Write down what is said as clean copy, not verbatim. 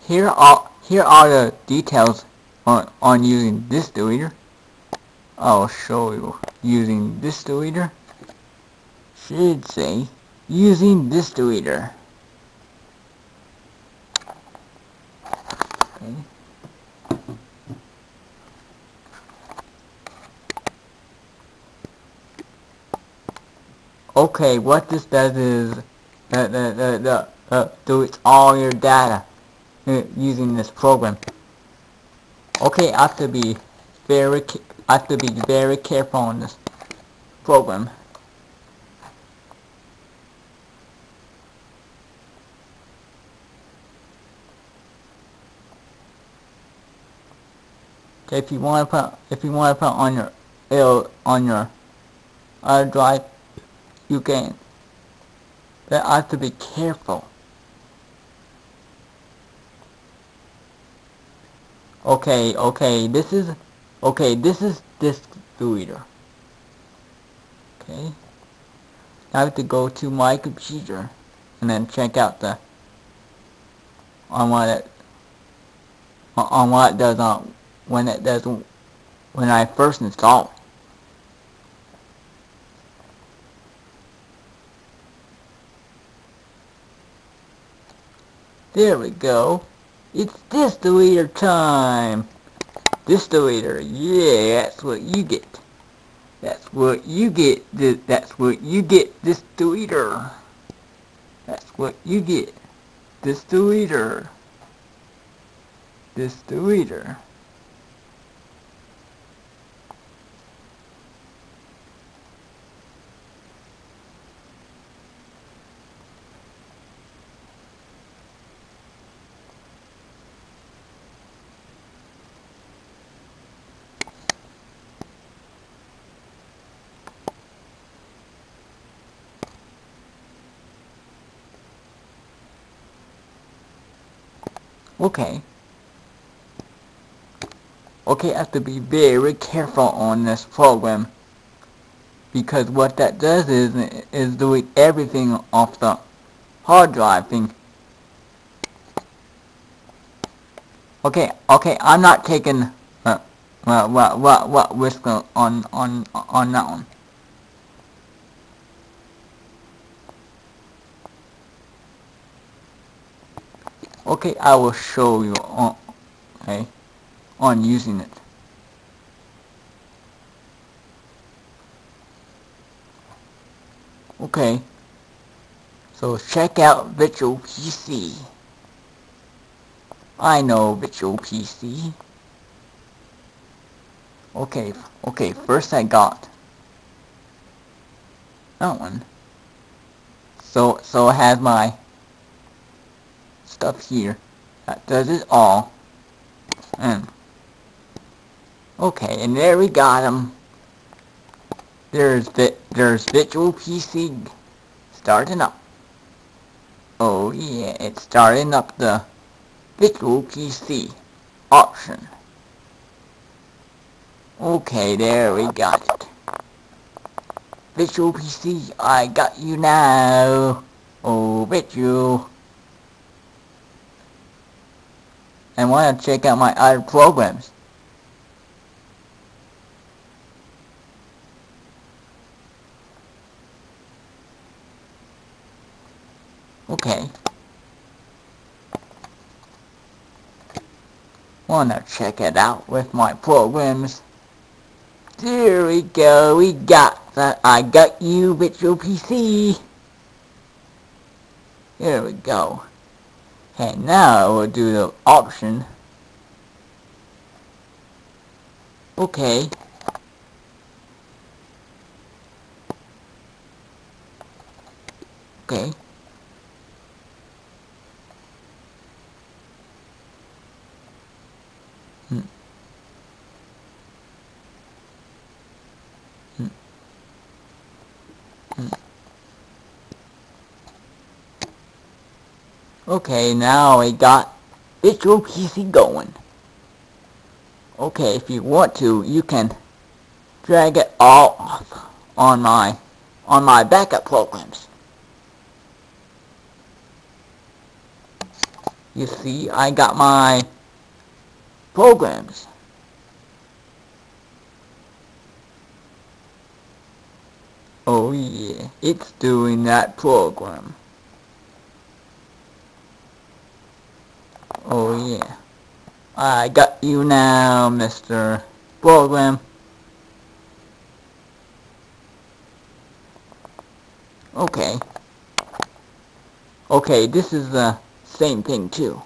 here are the details on using this deleter. I'll show you using this deleter. Should say using this deleter. Okay. Okay, what this does is deletes all your data using this program. Okay, I have to be very careful on this program. Okay, if you want to put on your hard drive, you can. But I have to be careful. Okay, this is disk deleter. Okay, I have to go to my computer and then check out on what it does when I first install it. There we go. It's disk deleter time. Disk deleter, yeah, that's what you get. That's what you get. That's what you get. Disk deleter. That's what you get. Disk deleter. Disk deleter. Okay. Okay, I have to be very careful on this program, because what that does is delete everything off the hard drive thing. Okay, I'm not taking what risk on that one. Okay, I will show you on using it. Okay, so check out Virtual PC. I know Virtual PC. Okay, first I got that one. So it has my stuff here. That does it all. And okay, and there we got them. There's Virtual PC starting up. Oh yeah, it's starting up the Virtual PC option. Okay, there we got it. Virtual PC, I got you now. Oh, Virtual. And want to check out my other programs. Okay. Wanna check it out with my programs. There we go, we got that. I got you, Virtual PC. There we go. And now we'll do the option. Okay. Okay. Okay, now we got Virtual PC going. Okay, if you want to, you can drag it all off on my backup programs. You see, I got my programs. Oh yeah, it's doing that program. Oh yeah. I got you now, Mr. Program. Okay. Okay, this is the same thing too.